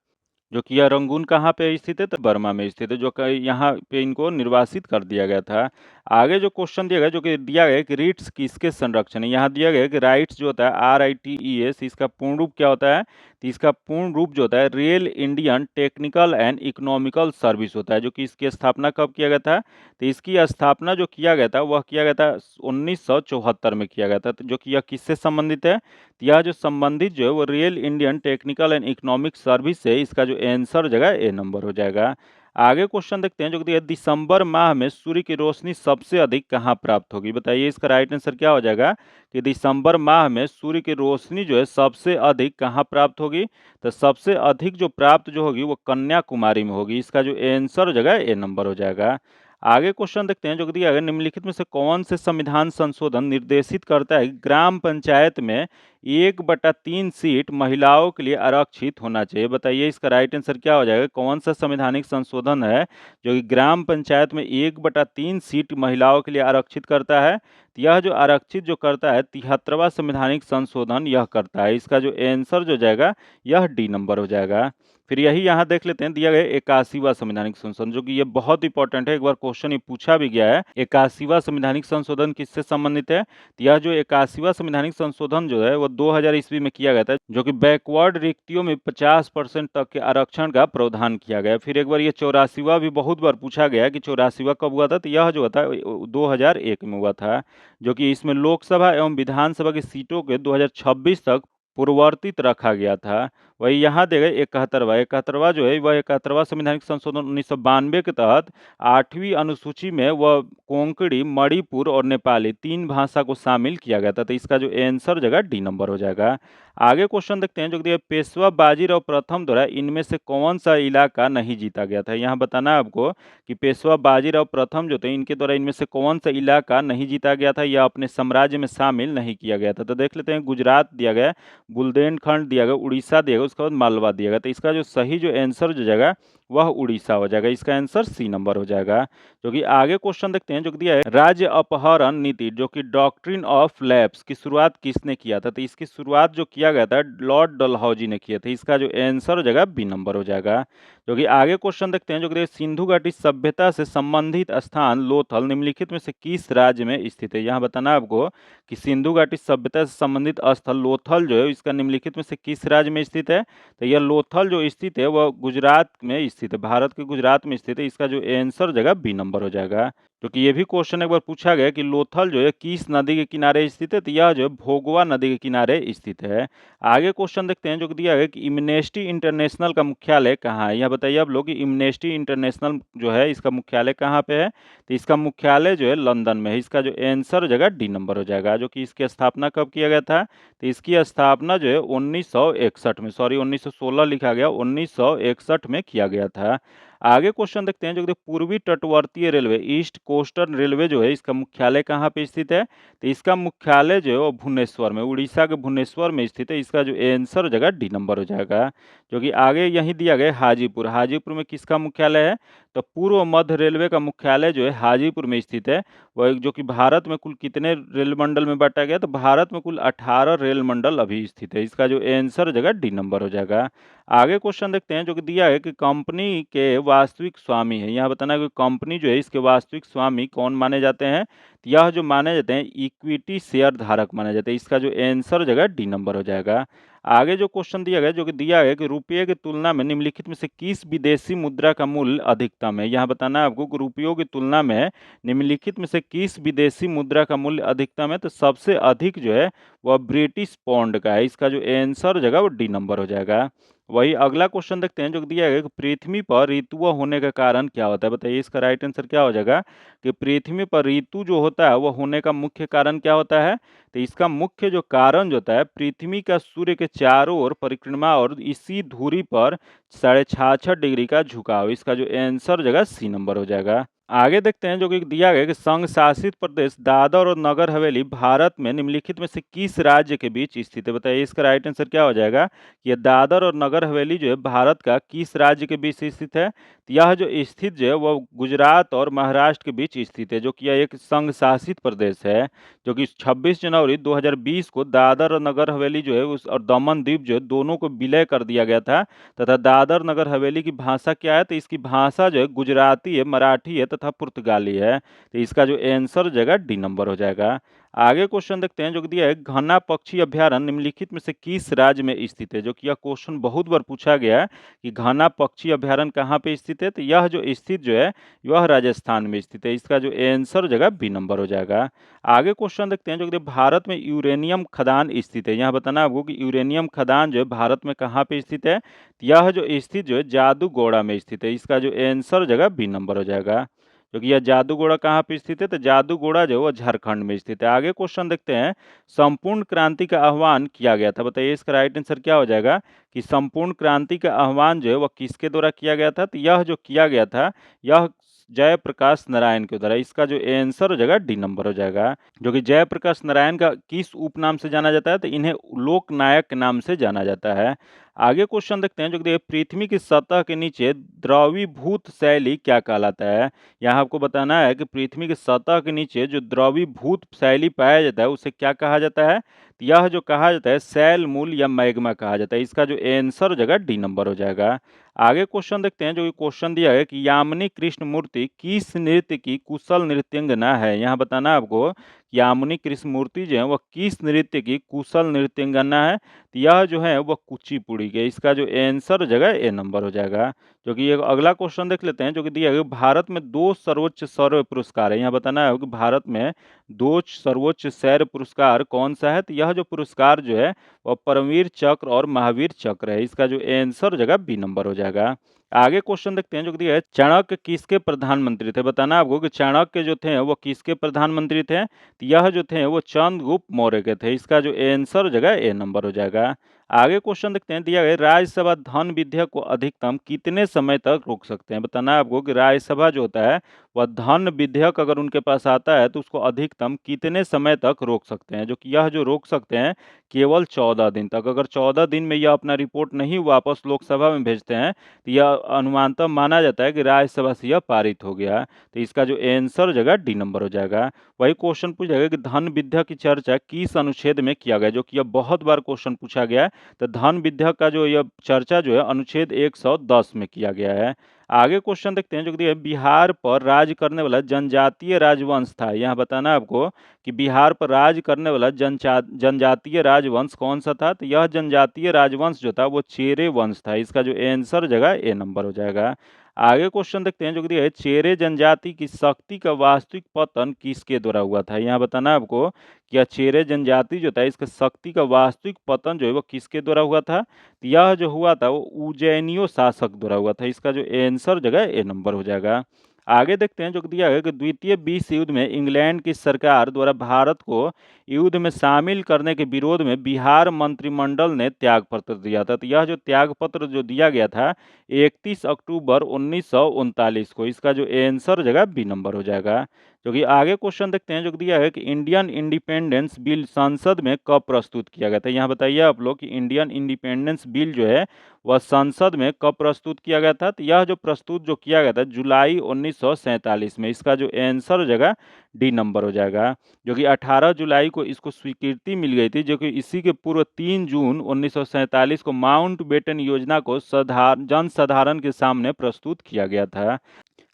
जो कि यह रंगून कहाँ पे स्थित है तो बर्मा में स्थित है, जो कि यहाँ पे इनको निर्वासित कर दिया गया था। आगे जो क्वेश्चन दिया गया जो कि दिया गया है कि रिट्स किसके संरक्षण है। यहाँ दिया गया है कि राइट्स जो होता है RITES इसका पूर्ण रूप क्या होता है। तो इसका पूर्ण रूप जो होता है real Indian technical and economical service होता है, जो कि इसकी स्थापना कब किया गया था। तो इसकी स्थापना जो किया गया था वह किया गया था 1974 में किया गया था। तो जो कि यह किससे संबंधित है। तो यह जो संबंधित जो है वो real Indian technical and economic service है। इसका जो आंसर जगह ए नंबर हो जाएगा। आगे क्वेश्चन देखते हैं जो कि दिया है, दिसंबर माह में सूर्य की रोशनी सबसे अधिक कहाँ प्राप्त होगी? बताइए इसका राइट आंसर क्या हो जाएगा कि दिसंबर माह में सूर्य की रोशनी जो है सबसे अधिक कहाँ प्राप्त होगी? तो सबसे अधिक जो प्राप्त जो होगी वो कन्याकुमारी में होगी। इसका जो आंसर हो जाएगा ए नंबर हो जाएगा। आगे क्वेश्चन देखते हैं जो कि दिया गया, निम्नलिखित में से कौन से संविधान संशोधन निर्देशित करता है कि ग्राम पंचायत में 1/3 सीट महिलाओं के लिए आरक्षित होना चाहिए? बताइए इसका राइट आंसर क्या हो जाएगा? कौन सा संवैधानिक संशोधन है जो कि ग्राम पंचायत में 1/3 सीट महिलाओं के लिए आरक्षित करता है? तो यह जो आरक्षित जो करता है 73वां संवैधानिक संशोधन यह करता है। इसका जो आंसर जो जाएगा यह डी नंबर हो जाएगा। फिर यही यहाँ देख लेते हैं, दिया गया 81वां संवैधानिक संशोधन, जो कि ये बहुत इंपॉर्टेंट है, एक बार क्वेश्चन ये पूछा भी गया है। 81वां संवैधानिक संशोधन किससे संबंधित है? तो यह जो 81वां संवैधानिक संशोधन जो है वो 2000 ईस्वी में किया गया था, जो कि बैकवर्ड रिक्तियों में 50% तक के आरक्षण का प्रावधान किया गया। फिर एक बार ये 84वां भी बहुत बार पूछा गया कि 84वां कब हुआ था? तो यह जो था 2001 में हुआ था, जो कि इसमें लोकसभा एवं विधानसभा की सीटों के 2026 तक पूर्ववर्तित रखा गया था। वही यहाँ देगा 71वां जो है वह 71वां संवैधानिक संशोधन 1992 के तहत 8वीं अनुसूची में वह कोंकणी, मणिपुर और नेपाली 3 भाषा को शामिल किया गया था। तो इसका जो आंसर जगह डी नंबर हो जाएगा। आगे क्वेश्चन देखते हैं जो कि दिया है, पेशवा बाजीराव प्रथम द्वारा इनमें से कौन सा इलाका नहीं जीता गया था? यहाँ बताना है आपको कि पेशवा बाजीराव प्रथम जो थे इनके द्वारा इनमें से कौन सा इलाका नहीं जीता गया था या अपने साम्राज्य में शामिल नहीं किया गया था? तो देख लेते हैं, गुजरात दिया गया, बुंदेलखंड दिया गया, उड़ीसा दिया गया, उसके बाद मालवा दिया गया। तो इसका जो सही जो आंसर जो जाएगा वह उड़ीसा हो जाएगा। इसका आंसर सी नंबर हो जाएगा। जो कि आगे क्वेश्चन देखते हैं जो कि दिया है, राज्य अपहरण नीति जो कि डॉक्ट्रिन ऑफ लैप्स की शुरुआत किसने किया था? तो इसकी शुरुआत जो किया गया था लॉर्ड डलहौजी ने किया था। इसका जो आंसर हो जाएगा बी नंबर हो जाएगा। जो कि आगे क्वेश्चन देखते हैं जो कि सिंधु घाटी सभ्यता से संबंधित स्थान लोथल निम्नलिखित में से किस राज्य में स्थित है? यहाँ बताना है आपको कि सिंधु घाटी सभ्यता से संबंधित स्थल लोथल जो है इसका निम्नलिखित में से किस राज्य में स्थित है? तो यह लोथल जो स्थित है वह गुजरात में स्थित है, भारत के गुजरात में स्थित है। इसका जो आंसर जगह बी नंबर हो जाएगा। क्योंकि ये भी क्वेश्चन एक बार पूछा गया कि लोथल जो है किस नदी के किनारे स्थित है? तो यह जो है भोगवा नदी के किनारे स्थित है। आगे क्वेश्चन देखते हैं जो कि दिया है कि इम्नेस्टी इंटरनेशनल का मुख्यालय कहाँ है? यह बताइए आप लोग कि इम्नेस्टी इंटरनेशनल जो है इसका मुख्यालय कहाँ पे है? तो इसका मुख्यालय जो है लंदन में है। इसका जो आंसर जगह डी नंबर हो जाएगा। जो कि इसकी स्थापना कब किया गया था? तो इसकी स्थापना जो है 1961 में, सॉरी 1916 लिखा गया, 1961 में किया गया था। आगे क्वेश्चन देखते हैं जो कि पूर्वी तटवर्तीय रेलवे, ईस्ट कोस्टर्न रेलवे जो है इसका मुख्यालय कहाँ पे स्थित है? तो इसका मुख्यालय जो है वो भुवनेश्वर में, उड़ीसा के भुवनेश्वर में स्थित है। इसका जो आंसर जगह डी नंबर हो जाएगा। जो कि आगे यही दिया गया हाजीपुर, हाजीपुर में किसका मुख्यालय है? तो पूर्व मध्य रेलवे का मुख्यालय जो है हाजीपुर में स्थित है। वह जो कि भारत में कुल कितने रेल मंडल में बांटा गया? तो भारत में कुल 18 रेल मंडल अभी स्थित है। इसका जो आंसर जगह डी नंबर हो जाएगा। आगे क्वेश्चन देखते हैं जो कि दिया है कि कंपनी के वास्तविक स्वामी है। यहाँ बताना है कि कंपनी जो है इसके वास्तविक स्वामी कौन माने जाते हैं? तो यह जो माने जाते हैं इक्विटी शेयर धारक माने जाते हैं। इसका जो आंसर जगह डी नंबर हो जाएगा। आगे जो क्वेश्चन दिया गया जो कि दिया है कि रुपये की तुलना में निम्नलिखित में से किस विदेशी मुद्रा का मूल्य अधिकतम है? यहाँ बताना है आपको कि रुपयों की तुलना में निम्नलिखित में से किस विदेशी मुद्रा का मूल्य अधिकतम है? तो सबसे अधिक जो है वह ब्रिटिश पौंड का है। इसका जो आंसर जगह वो डी नंबर हो जाएगा। वही अगला क्वेश्चन देखते हैं जो कि दिया गया कि पृथ्वी पर ऋतुओं होने का कारण क्या होता है? बताइए इसका राइट आंसर क्या हो जाएगा कि पृथ्वी पर ऋतु जो होता है वह होने का मुख्य कारण क्या होता है? तो इसका मुख्य जो कारण जो होता है पृथ्वी का सूर्य के चारों ओर परिक्रमा और इसी धुरी पर 66.5 डिग्री का झुकाव। इसका जो आंसर जगह सी नंबर हो जाएगा। आगे देखते हैं जो कि दिया गया कि संघ शासित प्रदेश दादर और नगर हवेली भारत में निम्नलिखित में से किस राज्य के बीच स्थित है? बताइए इसका राइट आंसर क्या हो जाएगा? ये दादर और नगर हवेली जो है भारत का किस राज्य के बीच स्थित है? तो यह जो स्थित जो है वह गुजरात और महाराष्ट्र के बीच स्थित है। जो कि यह एक संघ शासित प्रदेश है, जो कि 26 जनवरी 2020 को दादर और नगर हवेली जो है उस और दमन द्वीप जो है दोनों को विलय कर दिया गया था। तथा दादर नगर हवेली की भाषा क्या है? तो इसकी भाषा जो है गुजराती है, मराठी है तथा पुर्तगाली है। तो इसका जो आंसर जगह डी नंबर हो जाएगा। आगे क्वेश्चन देखते हैं जो कि दिया है, घना पक्षी अभयारण्य निम्नलिखित में से किस राज्य में स्थित है। जो कि यह क्वेश्चन बहुत बार पूछा गया है कि घना पक्षी अभयारण्य कहाँ पे स्थित है, तो यह जो स्थित जो है वह राजस्थान में स्थित है। इसका जो आंसर जगह बी नंबर हो जाएगा। आगे क्वेश्चन देखते हैं जो कि भारत में यूरेनियम खदान स्थित है। यहाँ बताना आपको कि यूरेनियम खदान जो है भारत में कहाँ पे स्थित है, तो यह जो स्थित जो है जादूगोड़ा में स्थित है। इसका जो आंसर जगह बी नंबर हो जाएगा। क्योंकि यह जादूगोड़ा कहाँ पे स्थित है, तो जादूगोड़ा जो है वो झारखंड में स्थित है। आगे क्वेश्चन देखते हैं, संपूर्ण क्रांति का आह्वान किया गया था। बताइए इसका राइट आंसर क्या हो जाएगा कि संपूर्ण क्रांति का आह्वान जो है वह किसके द्वारा किया गया था, तो यह जो किया गया था यह जयप्रकाश नारायण के द्वारा। इसका जो आंसर हो जाएगा डी नंबर हो जाएगा। जो कि जयप्रकाश नारायण का किस उपनाम से जाना जाता है, तो इन्हें लोक नायक के नाम से जाना जाता है। आगे क्वेश्चन देखते हैं जो कि पृथ्वी की सतह के नीचे द्रवीभूत शैली क्या कहलाता है। यहाँ आपको बताना है कि पृथ्वी की सतह के नीचे जो द्रवीभूत शैली पाया जाता है उसे क्या कहा जाता है, तो यह जो कहा जाता है सैल मूल या मैग्मा कहा जाता है। इसका जो आंसर हो जाएगा डी नंबर हो जाएगा। आगे क्वेश्चन देखते हैं जो कि क्वेश्चन दिया है कि यामिनी कृष्ण मूर्ति किस नृत्य की कुशल नृत्यंगना है। यहाँ बताना आपको यामिनी कृष्ण मूर्ति जो है वह किस नृत्य की कुशल नृत्यंगना है, तो यह जो है वह कुचिपुड़ी के। इसका जो आंसर हो जाएगा ए नंबर हो जाएगा। जो कि एक अगला क्वेश्चन देख लेते हैं जो कि दिया है, भारत में दो सर्वोच्च सौर्य पुरस्कार है। यहाँ बताना है कि भारत में दो सर्वोच्च सौर्य पुरस्कार कौन सा है, तो यह जो पुरस्कार जो है वह परमवीर चक्र और महावीर चक्र है। इसका जो आंसर हो जाएगा बी नंबर हो जाएगा। आगे क्वेश्चन देखते हैं जो कि दिया है, चाणक्य किसके प्रधानमंत्री थे। बताना आपको कि चाणक्य जो थे वो किसके प्रधानमंत्री थे, तो यह जो थे वो चंद्रगुप्त मौर्य के थे। इसका जो आंसर हो जाएगा ए नंबर हो जाएगा। आगे क्वेश्चन देखते हैं, दिया गया राज्यसभा धन विधेयक को अधिकतम कितने समय तक रोक सकते हैं। बताना आपको कि राज्यसभा जो होता है वह धन विधेयक अगर उनके पास आता है तो उसको अधिकतम कितने समय तक रोक सकते हैं। जो कि यह जो रोक सकते हैं केवल 14 दिन तक। अगर 14 दिन में यह अपना रिपोर्ट नहीं वापस लोकसभा में भेजते हैं तो यह अनुमानतः माना जाता है कि राज्यसभा से यह पारित हो गया। तो इसका जो आंसर हो जाएगा डी नंबर हो जाएगा। वही क्वेश्चन पूछा गया कि धन विधेयक की चर्चा किस अनुच्छेद में किया गया। जो कि यह बहुत बार क्वेश्चन पूछा गया है, तो धन विधेयक का जो यह चर्चा जो है अनुच्छेद 110 में किया गया है। आगे क्वेश्चन देखते हैं जो कि बिहार पर राज करने वाला जनजातीय राजवंश था। यहाँ बताना आपको कि बिहार पर राज करने वाला जनजातीय राजवंश कौन सा था, तो यह जनजातीय राजवंश जो था वो चेरे वंश था। इसका जो आंसर जगह ए नंबर हो जाएगा। आगे क्वेश्चन देखते हैं जो कि चेरे जनजाति की शक्ति का वास्तविक पतन किसके द्वारा हुआ था। यहाँ बताना आपको कि यह चेरे जनजाति जो था इसका शक्ति का वास्तविक पतन जो है वो किसके द्वारा हुआ था, तो यह जो हुआ था वो उज्जैनियों शासक द्वारा हुआ था। इसका जो आंसर जगह ए नंबर हो जाएगा। आगे देखते हैं जो कि दिया है कि द्वितीय विश्व युद्ध में इंग्लैंड की सरकार द्वारा भारत को युद्ध में शामिल करने के विरोध में बिहार मंत्रिमंडल ने त्याग पत्र दिया था। तो यह जो त्याग पत्र जो दिया गया था 31 अक्टूबर 1939 को। इसका जो आंसर जगह बी नंबर हो जाएगा। जो कि आगे क्वेश्चन देखते हैं जो कि दिया है कि इंडियन इंडिपेंडेंस बिल संसद में कब प्रस्तुत किया गया था। यहाँ बताइए आप लोग कि इंडियन इंडिपेंडेंस बिल जो है वह संसद में कब प्रस्तुत किया गया था, तो यह जो प्रस्तुत जो किया गया था जुलाई 1947 में। इसका जो आंसर हो जाएगा डी नंबर हो जाएगा। जो कि 18 जुलाई को इसको स्वीकृति मिल गई थी, जो कि इसी के पूर्व 3 जून 1947 को माउंट बेटन योजना को जनसाधारण के सामने प्रस्तुत किया गया था।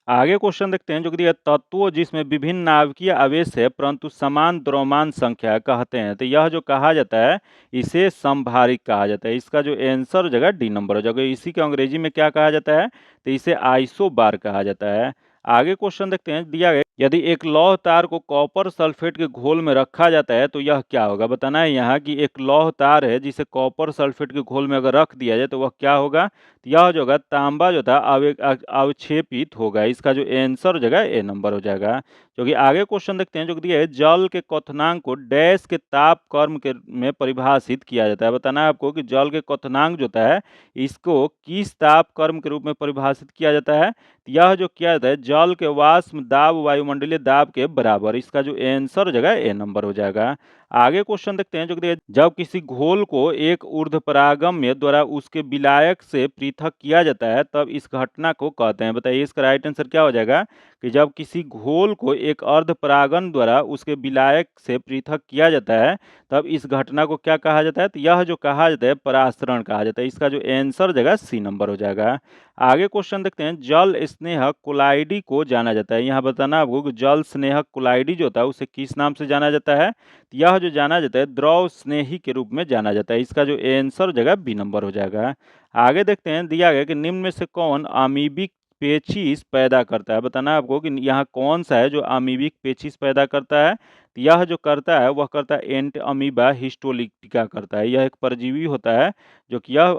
आगे क्वेश्चन देखते हैं जो कि दिया तत्वों जिसमें विभिन्न नाभिकीय आवेश है परंतु समान द्रव्यमान संख्या कहते हैं, तो यह जो कहा जाता है इसे समभारिक कहा जाता है। इसका जो आंसर जगह डी नंबर हो जाएगा। इसी के अंग्रेजी में क्या कहा जाता है, तो इसे आइसोबार कहा जाता है। आगे क्वेश्चन देखते हैं, दिया गया यदि एक लौह तार को कॉपर सल्फेट के घोल में रखा जाता है तो यह क्या होगा। बताना है यहाँ कि एक लौह तार है जिसे कॉपर सल्फेट के घोल में अगर रख दिया जाए तो वह क्या होगा, तो यह जो होगा तांबा जो था अवक्षेपित होगा। इसका जो आंसर हो जाएगा ए नंबर हो जाएगा। जो कि आगे क्वेश्चन देखते हैं जो कि दिया है जल के क्वथनांक को डैश के ताप कर्म के में परिभाषित किया जाता है। बताना है आपको कि जल के क्वथनांक जो होता है इसको किस ताप कर्म के रूप में परिभाषित किया जाता है, तो यह जो किया जाता है जल के वाष्प दाब वायुमंडलीय दाब के बराबर। इसका जो आंसर हो जाएगा ए नंबर हो जाएगा। आगे क्वेश्चन देखते हैं जो कि जब किसी घोल को एक ऊर्ध्वपरागम्य द्वारा उसके विलायक से पृथक किया जाता है तब इस घटना को कहते हैं। बताइए इसका राइट आंसर क्या हो जाएगा कि जब किसी घोल को एक अर्धपरागन द्वारा उसके विलायक से पृथक किया जाता है तब इस घटना को क्या कहा जाता है। तो यह जो कहा जाता है परासरण कहा जाता है। इसका जो आंसर जगह सी नंबर हो जाएगा। आगे क्वेश्चन देखते हैं जल स्नेहक कोलाइडी को जाना जाता है। यहाँ बताना आपको कि जल स्नेहक कोलाइडी जो होता है उसे किस नाम से जाना जाता है। यह जो जाना जाता है द्रव स्नेही के रूप में जाना जाता है। इसका जो आंसर जगह बी नंबर हो जाएगा। आगे देखते हैं दिया गया कि निम्न में से कौन अमीबिक पेचिश पैदा करता है। बताना आपको कि यहाँ कौन सा है जो अमीबिक पेचिश पैदा करता है। तो यह जो करता है वह करता है एंट अमीबा हिस्टोलिटिका करता है। यह एक परजीवी होता है जो कि यह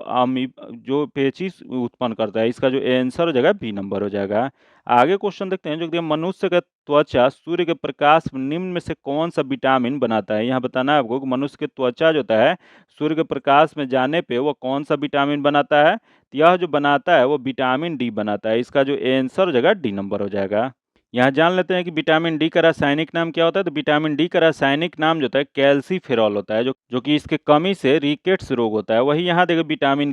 जो पेचिश उत्पन्न करता है। इसका जो आंसर हो जाएगा बी नंबर हो जाएगा। आगे क्वेश्चन देखते हैं जो कि मनुष्य का त्वचा सूर्य के प्रकाश में निम्न में से कौन सा विटामिन बनाता है। यहाँ बताना है आपको कि मनुष्य के त्वचा जो होता है सूर्य के प्रकाश में जाने पे वो कौन सा विटामिन बनाता है। तो यह जो बनाता है वो विटामिन डी बनाता है। इसका जो आंसर हो जाएगा डी नंबर हो जाएगा। यहाँ जान लेते हैं कि विटामिन डी का रासायनिक नाम क्या होता है। तो विटामिन डी का रासायनिक नाम जो होता है कैल्सीफेरॉल होता है जो कि इसके कमी से रिकेट्स रोग होता है। वही यहाँ देखो विटामिन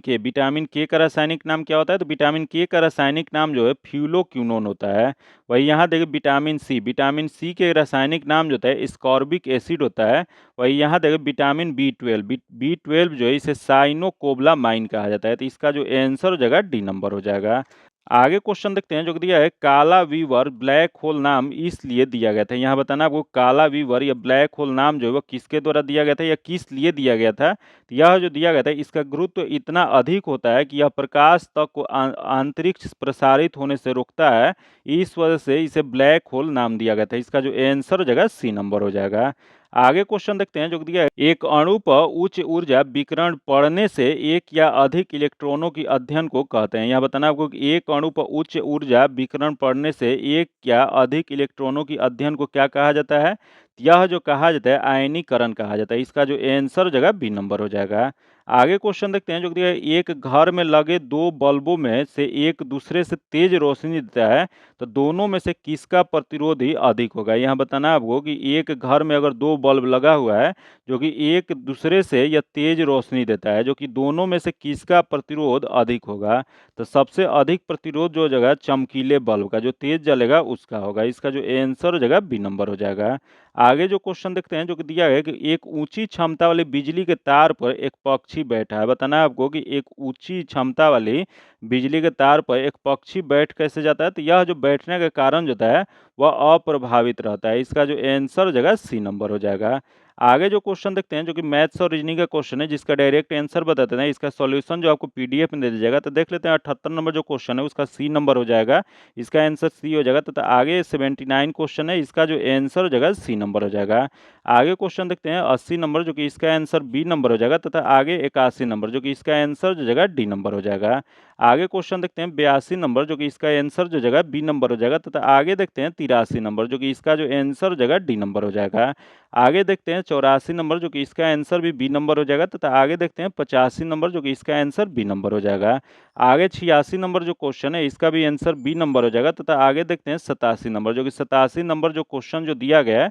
के का रासायनिक नाम क्या होता है। तो विटामिन के का रासायनिक नाम जो है फ्यूलोक्विनोन होता है। वही यहाँ देखो विटामिन सी के रासायनिक नाम जो होता है स्कॉर्बिक एसिड होता है। वही यहाँ देखो विटामिन बी ट्वेल्व जो है इसे साइनोकोबलामाइन कहा जाता है। तो इसका जो आंसर हो जाएगा डी नंबर हो जाएगा। आगे क्वेश्चन देखते हैं जो कि दिया है काला वीवर ब्लैक होल नाम इसलिए दिया गया था। यहाँ बताना आपको काला वीवर या ब्लैक होल नाम जो है वो किसके द्वारा दिया गया था या किस लिए दिया गया था। तो यह जो दिया गया था इसका गुरुत्व इतना अधिक होता है कि यह प्रकाश तक को अंतरिक्ष प्रसारित होने से रोकता है। इस वजह से इसे ब्लैक होल नाम दिया गया था। इसका जो आंसर हो जाएगा सी नंबर हो जाएगा। आगे क्वेश्चन देखते हैं जो दिया है एक अणु पर उच्च ऊर्जा विकिरण पड़ने से एक या अधिक इलेक्ट्रॉनों की अध्ययन को कहते हैं। यहाँ बताना आपको कि एक अणु पर उच्च ऊर्जा विकिरण पड़ने से एक या अधिक इलेक्ट्रॉनों की अध्ययन को क्या कहा जाता है। यह जो कहा जाता है आयनीकरण कहा जाता है। इसका जो आंसर जगह बी नंबर हो जाएगा। आगे क्वेश्चन देखते हैं जो दिया है एक घर में लगे दो बल्बों में से एक दूसरे से तेज रोशनी देता है तो दोनों में से किसका प्रतिरोध ही अधिक होगा। यहाँ बताना आपको कि एक घर में अगर दो बल्ब लगा हुआ है जो कि एक दूसरे से या तेज रोशनी देता है जो कि दोनों में से किसका प्रतिरोध अधिक होगा। तो सबसे अधिक प्रतिरोध जो जगह चमकीले बल्ब का जो तेज जलेगा उसका होगा। इसका जो आंसर हो जाएगा बी नंबर हो जाएगा। आगे जो क्वेश्चन देखते हैं जो कि दिया है कि एक ऊंची क्षमता वाली बिजली के तार पर एक पक्षी बैठा है। बताना है आपको कि एक ऊंची क्षमता वाली बिजली के तार पर एक पक्षी बैठ कैसे जाता है। तो यह जो बैठने का कारण जो होता है वह अप्रभावित रहता है। इसका जो आंसर हो जाएगा सी नंबर हो जाएगा। आगे जो क्वेश्चन देखते हैं जो कि मैथ्स और रीजनिंग का क्वेश्चन है जिसका डायरेक्ट आंसर बताते हैं। इसका सॉल्यूशन जो आपको पीडीएफ में दे दिया जाएगा। तो देख लेते हैं 78 नंबर जो क्वेश्चन है उसका सी नंबर हो जाएगा। इसका आंसर सी हो जाएगा। तथा आगे 79 क्वेश्चन है इसका जो आंसर हो जाएगा सी नंबर हो जाएगा। आगे क्वेश्चन देखते हैं 80 नंबर जो कि इसका आंसर बी नंबर हो जाएगा। तथा आगे 81 नंबर जो कि इसका आंसर जो जगह डी नंबर हो जाएगा। आगे क्वेश्चन देखते हैं 82 नंबर जो कि इसका आंसर जो जगह बी नंबर हो जाएगा। तथा आगे देखते हैं 83 नंबर जो कि इसका जो आंसर जगह डी नंबर हो जाएगा। आगे देखते हैं 84 नंबर जो कि इसका आंसर भी बी नंबर हो जाएगा। तथा आगे देखते हैं 85 नंबर जो कि इसका आंसर बी नंबर हो जाएगा। आगे 86 नंबर जो क्वेश्चन है इसका भी आंसर बी नंबर हो जाएगा। तथा आगे देखते हैं 87 नंबर जो कि 87 नंबर जो क्वेश्चन जो दिया गया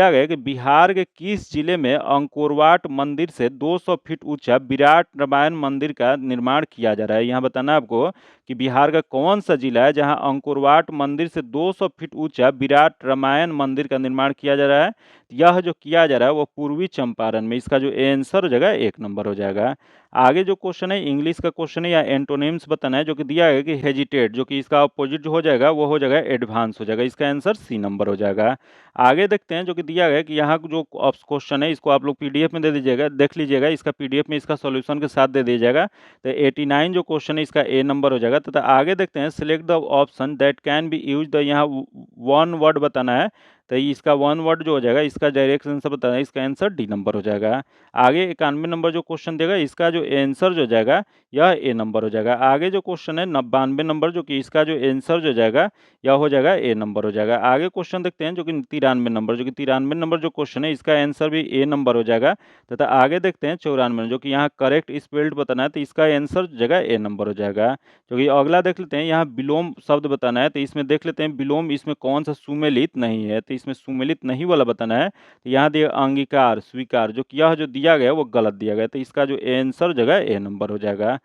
है कि बिहार के किस जिले में अंकोरवाट मंदिर से 200 फीट ऊंचा विराट रामायण मंदिर का निर्माण किया जा रहा है। यहाँ बताना आपको कि बिहार का कौन सा जिला है जहां अंकोरवाट मंदिर से 200 फीट ऊंचा विराट रामायण मंदिर का निर्माण किया जा रहा है। यह जो किया जा रहा है वो पूर्वी चंपारण में। इसका जो आंसर हो जाएगा एक नंबर हो जाएगा। आगे जो क्वेश्चन है इंग्लिश का क्वेश्चन है या एंटोनिम्स बताना है जो कि दिया है कि हेजिटेट जो कि इसका अपोजिट जो हो जाएगा वो हो जाएगा एडवांस हो जाएगा। इसका आंसर सी नंबर हो जाएगा। आगे देखते हैं जो कि दिया गया है कि यहाँ जो क्वेश्चन है इसको आप लोग पीडीएफ में दे दीजिएगा, देख लीजिएगा। इसका पीडीएफ में इसका सॉल्यूशन के साथ दे दीजिएगा। तो 89 जो क्वेश्चन है इसका ए नंबर हो जाएगा। तथा आगे देखते हैं select the option that can be use the यहाँ वन वर्ड बताना है। तो इसका वन वर्ड जो हो जाएगा इसका डायरेक्ट आंसर बताना है। इसका आंसर डी नंबर हो जाएगा। आगे 91 नंबर जो क्वेश्चन देगा इसका जो आंसर जो जाएगा यह ए नंबर हो जाएगा। आगे जो क्वेश्चन है 92 नंबर जो कि इसका जो आंसर जो जाएगा यह हो जाएगा ए नंबर हो जाएगा। आगे क्वेश्चन देखते हैं जो कि 93 नंबर जो कि 93 नंबर जो क्वेश्चन है इसका आंसर भी ए नंबर हो जाएगा। तथा आगे देखते हैं 94 जो कि यहाँ करेक्ट स्पेल्ड बताना है। तो इसका आंसर जगह ए नंबर हो जाएगा। जो कि अगला देख लेते हैं यहाँ विलोम शब्द बताना है। तो इसमें देख लेते हैं विलोम इसमें कौन सा सुमेलित नहीं है। तो तो इसमें सुमेलित नहीं वाला बताना है। तो यहाँ दिया अंगीकार, स्वीकार, जो कि यह जो दिया गया है वो गलत दिया गया है, तो इसका जो आंसर जगह ए नंबर हो जाएगा।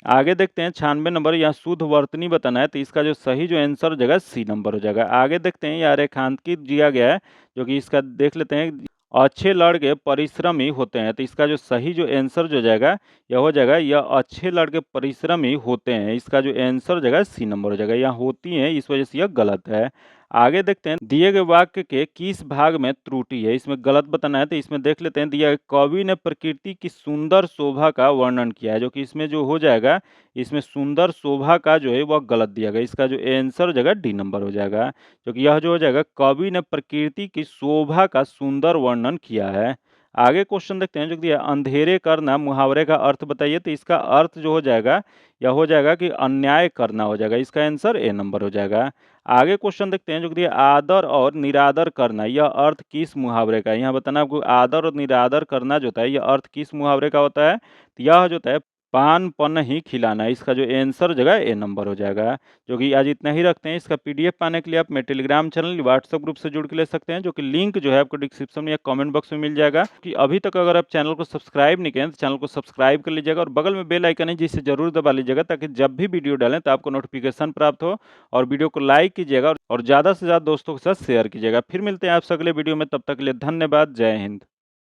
आगे देखते हैं 96 नंबर, यहाँ शुद्ध वर्तनी बताना है, तो इसका जो सही जो आंसर हो जाएगा सी नंबर हो जाएगा। आगे देखते हैं यहाँ रेखांकित दिया गया है, जो कि इसका देख लेते हैं। अच्छे लड़के परिश्रमी होते हैं, तो इसका जो सही जो आंसर जो जाएगा यह हो जाएगा, यह अच्छे लड़के परिश्रमी होते हैं, इसका जो आंसर हो जाएगा सी नंबर हो जाएगा। यहाँ होती हैं इस वजह से यह गलत है। आगे देखते हैं दिए गए वाक्य के किस भाग में त्रुटि है, इसमें गलत बताना है, तो इसमें देख लेते हैं दिया कवि ने प्रकृति की सुंदर शोभा का वर्णन किया है, जो कि इसमें जो हो जाएगा, इसमें सुंदर शोभा का जो है वह गलत दिया गया, इसका जो आंसर हो जाएगा डी नंबर हो जाएगा, क्योंकि यह जो हो जाएगा कवि ने प्रकृति की शोभा का सुंदर वर्णन किया है। आगे क्वेश्चन देखते हैं जो दिया अंधेरे करना मुहावरे का अर्थ बताइए, तो इसका अर्थ जो हो जाएगा यह हो जाएगा कि अन्याय करना हो जाएगा, इसका आंसर ए नंबर हो जाएगा। आगे क्वेश्चन देखते हैं जो दिया आदर और निरादर करना, यह अर्थ किस मुहावरे का है। यहाँ बताना आपको आदर और निरादर करना जो होता है यह अर्थ किस मुहावरे का होता है, तो यह जो होता है पान पन ही खिलाना, इसका जो आंसर जगह ए नंबर हो जाएगा। जो कि आज इतना ही रखते हैं। इसका पीडीएफ पाने के लिए आप मेरे टेलीग्राम चैनल व्हाट्सएप ग्रुप से जुड़ के ले सकते हैं, जो कि लिंक जो है आपको डिस्क्रिप्शन में या कमेंट बॉक्स में मिल जाएगा। कि अभी तक अगर आप चैनल को सब्सक्राइब नहीं किए तो चैनल को सब्सक्राइब कर लीजिएगा और बगल में बेल आइकन है जिसे जरूर दबा लीजिएगा, ताकि जब भी वीडियो डालें तो आपको नोटिफिकेशन प्राप्त हो। और वीडियो को लाइक कीजिएगा और ज़्यादा से ज़्यादा दोस्तों के साथ शेयर कीजिएगा। फिर मिलते हैं आपसे अगले वीडियो में, तब तक के लिए धन्यवाद। जय हिंद।